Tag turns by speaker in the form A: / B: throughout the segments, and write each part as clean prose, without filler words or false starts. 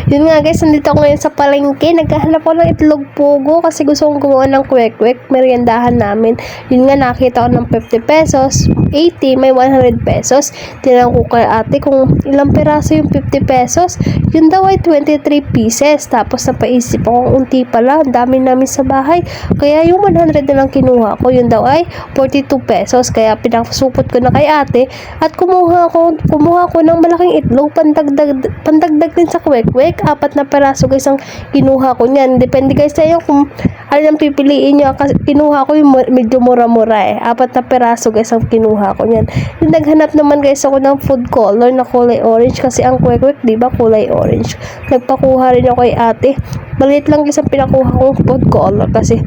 A: Yun nga guys, nandito ako ngayon sa palengke. Naghahanap ako ng itlog pugo kasi gusto kong gumawa ng kwek-kwek. Meriendahan namin. Yun nga, nakita ko ng 50 pesos, 80, may 100 pesos. Tinanong ko kay ate kung ilang peraso yung 50 pesos. Yun daw ay 23 pieces. Tapos napaisip ako, unti pala, ang dami namin sa bahay. Kaya yung 100 na lang kinuha ko, yun daw ay 42 pesos. Kaya pinasupot ko na kay ate at kumuha ko ng malaking itlog, pandagdag din sa kwek-kwek. 4 na peraso guys ang kinuha ko niyan. Depende guys sa inyo kung ano ang pipiliin nyo. Kasi kinuha ko yung medyo mura-mura 4 na peraso guys ang kinuha ko niyan. Yung naghanap naman guys ako ng food color na kulay orange kasi ang kwek-kwek diba kulay orange. Nagpakuha rin ako kay ate. Maliit lang guys ang pinakuha kong food color kasi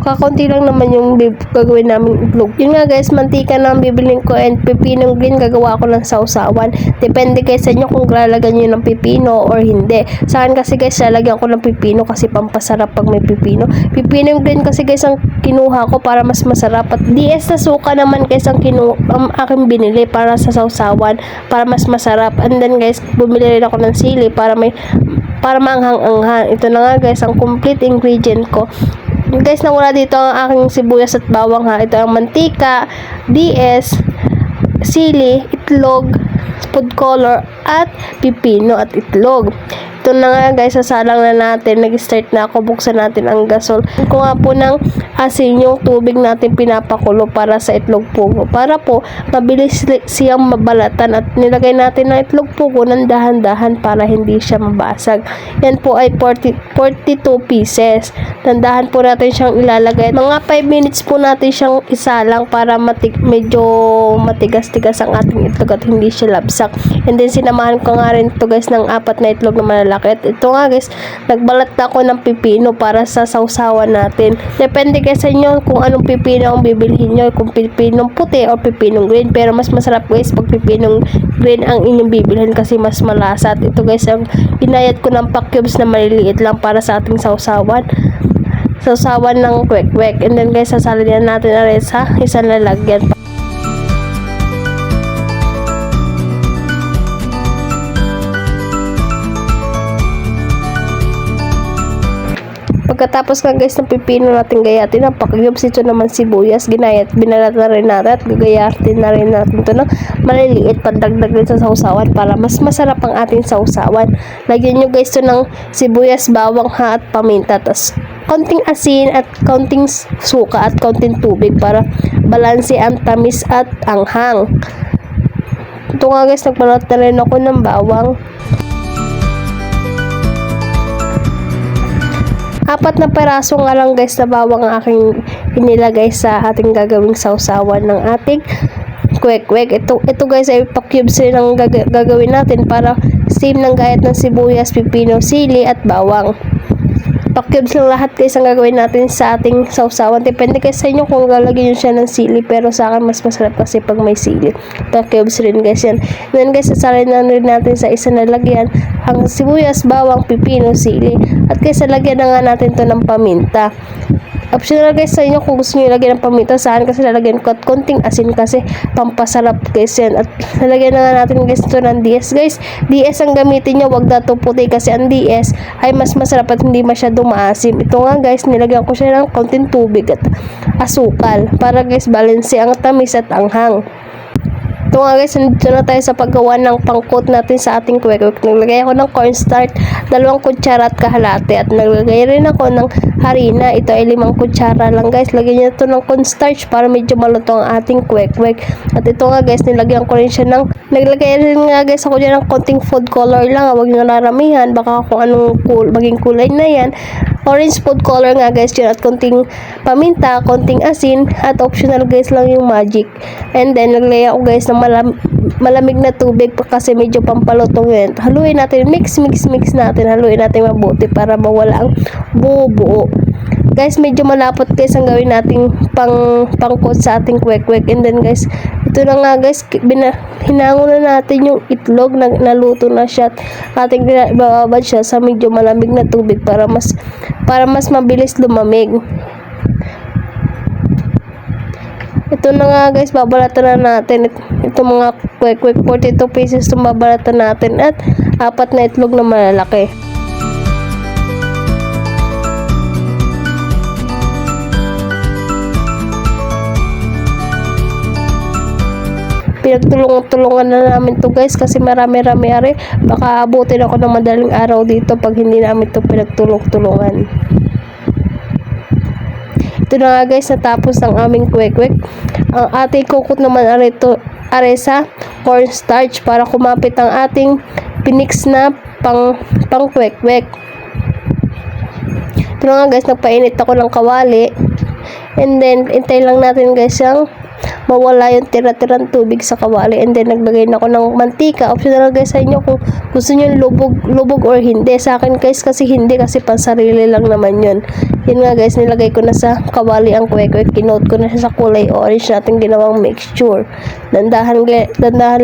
A: kakaunti lang naman yung gagawin namin itlog. Yun nga guys, mantika na ang bibilin ko and pipinong green gagawa ko ng sausawan. Depende guys sa inyo kung lalagyan nyo ng pipino or hindi. Sa akin kasi guys, lalagyan ko ng pipino kasi pampasarap pag may pipino. Pipinong green kasi guys ang kinuha ko para mas masarap. At DS na suka naman guys ang aking binili para sa sausawan para mas masarap. And then guys, bumili rin ako ng sili para maanghang-anghan. Ito na nga guys, ang complete ingredient ko. Guys, nawala dito ang aking sibuyas at bawang ha. Ito ang mantika, DS, sili, itlog, food color, at pipino at itlog. Ito na nga guys, sasalang na natin. Nag-start na ako. Buksan natin ang gasol. Kung nga po ng asin yung tubig natin pinapakulo para sa itlog pugo. Para po mabilis siyang mabalatan at nilagay natin ng itlog pugo ng dahan-dahan para hindi siya mabasag. Yan po ay 42 pieces. Dandahan po natin siyang ilalagay. Mga 5 minutes po natin siyang isalang para medyo matigas-tigas ang ating itlog at hindi siya labsak. And then sinamahan ko nga rin ito guys ng 4 na itlog na malalaki. Ito nga guys, nagbalat na ako ng pipino para sa sausawan natin. Depende guys sa inyo kung anong pipino ang bibilhin nyo, kung pipinong puti o pipinong green. Pero mas masarap guys pag pipinong green ang inyong bibilhin kasi mas malasa. At ito guys, ang inayat ko ng pack cubes na maliliit lang para sa ating sausawan ng kwek-kwek. And then guys, sasalin natin na rin sa isang lalagyan. Pagkatapos nga guys ng pipino natin gayatin ang pakyubs, ito naman sibuyas, binalat na rin natin at gagayatin na rin natin ito ng maliliit, pandagdag rin sa sausawan para mas masarap ang ating sausawan. Lagyan nyo guys ito ng sibuyas, bawang ha at paminta, tas konting asin at konting suka at konting tubig para balanse ang tamis at anghang. Ito nga guys, nagbalat na rin ako ng bawang. 4 na peraso nga lang guys na bawang ang aking inilagay sa ating gagawing sausawan ng ating kwek-kwek. Ito guys ay pa-cubes rin ang gagawin natin para same ng gayat ng sibuyas, pipino, sili at bawang. Pa-cubes lang lahat guys ang gagawin natin sa ating sausawan. Depende guys sa inyo kung lalagyan nyo siya ng sili, pero sa akin mas masarap kasi pag may sili. Pa-cubes rin guys yan. And then guys, sasalin na rin natin sa isang lalagyan ang sibuyas, bawang, pipino, sili. At guys, lagyan na nga natin to ng paminta. Optional guys sa inyo kung gusto nyo ilagyan ng paminta. Sa akin kasi lalagyan ko at konting asin kasi pampasarap guys yan. At lalagyan na nga natin guys ito ng DS guys. DS ang gamitin nyo, wag dato puti kasi ang DS ay mas masarap at hindi masyadong maasim. Ito nga guys, nilagyan ko siya ng konting tubig at asukal para guys balanse ang tamis at anghang. Ito nga guys, nandito na tayo sa paggawa ng pangkot natin sa ating kwek-kwek. Naglagay ako ng cornstarch, 2 kutsara at kahalate. At naglagay rin ako ng harina. Ito ay 5 kutsara lang guys. Lagyan nyo ito ng cornstarch para medyo maluto ang ating kwek-kwek. At ito nga guys, nilagyan ko rin siya ng, naglagay rin nga guys ako dyan ng konting food color lang. Huwag nyo naramihan, baka kung anong maging kulay na yan. Orange food color nga guys yun, at konting paminta, konting asin, at optional guys lang yung magic. And then naglagay ako guys ng malamig na tubig kasi medyo pampalutong yun. Haluin natin, mix natin, haluin natin mabuti para mawala ang buo-buo. Guys, medyo malapot guys ang gawin nating pangkot sa ating kwek-kwek. And then guys, ito na nga guys, hinango na natin yung itlog, naluto na siya. Ating ibababad siya sa medyo malamig na tubig para mas mabilis lumamig. Ito na nga guys, babalatan na natin. Ito mga kwek-kwek, 42 pieces itong babalatan natin. At 4 na itlog na malalaki. Pinagtulungan na namin to guys kasi marami-rami ari. Baka abutin ako ng madaling araw dito pag hindi namin to pinagtulungan. Ito na nga guys, natapos ang aming kwek-kwek. Ang ating kukot naman ari sa cornstarch para kumapit ang ating pinix na pang kwek-kwek. Ito na nga guys, nagpainit ako ng kawali. And then, intay lang natin guys yung mawala yung tira-tirang tubig sa kawali, and then naglagay na ako ng mantika. Optional guys sa inyo kung gusto nyo lubog or hindi. Sa akin guys kasi hindi, kasi pansarili lang naman yun. Yun nga guys, nilagay ko na sa kawali ang kwek-kwek. Kinoat ko na siya sa kulay orange natin ginawang mixture. Dandahan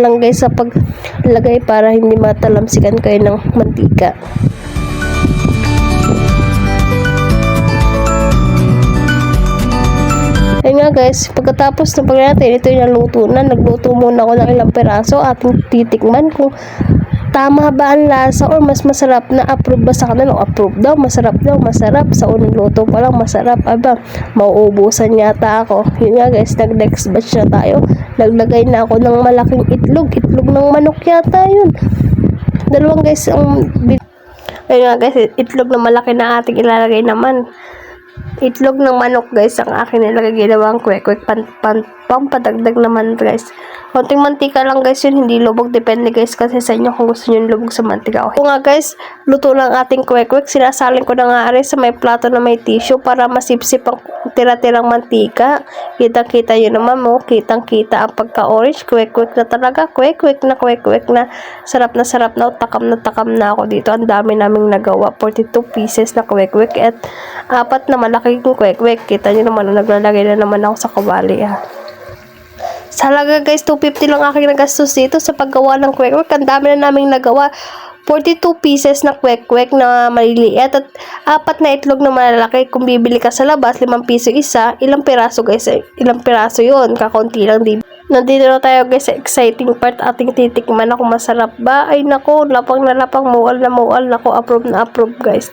A: lang guys sa paglagay para hindi matalamsikan kayo ng mantika. Ayun nga guys, pagkatapos ng natin, ito yung naluto na. Nagluto muna ako ng ilang peraso. Ating titikman kung tama ba ang lasa or mas masarap na. Approve ba sa kanila? Approve daw, masarap daw, masarap. Sa unang luto pa lang, masarap. Aba, mauubusan yata ako. Yun nga guys, nag-next batch na tayo. Naglagay na ako ng malaking itlog. Itlog ng manok yata yun. Dalawang guys, ayun nga guys, itlog na malaki na ating ilalagay naman. Itlog ng manok guys ang akin nilagay, ginawang kwek-kwek, pampadagdag naman guys. Konting mantika lang guys yun, hindi lubog, depende guys kasi sa inyo kung gusto nyo lubog sa mantika. Okay nga guys, luto lang ating kwek-kwek. Sinasalin ko na nga rin sa may plato na may tissue para masipsip ang tira-tirang mantika. Kitang-kita yun naman mo, kitang-kita ang pagka-orange. Kwek-kwek na talaga, kwek-kwek na. Sarap na, takam na ako dito. Ang dami naming nagawa, 42 pieces na kwek-kwek at 4 na malaking kwek-kwek. Kita nyo naman, naglalagay na naman ako sa kawali. Sa halaga guys, 250 lang aking nagastos dito sa paggawa ng kwek-kwek. Ang dami na naming nagawa. 42 pieces na kwek-kwek na maliliit at 4 na itlog na malalaki. Kung bibili ka sa labas, 5 piso isa. Ilang piraso guys? Ilang piraso yun? Kakaunti lang, di. Nandito na tayo guys sa exciting part. Ating titikman na kung masarap ba. Ay nako, lapang na lapang, mual na mual. Nako, approve na approve guys.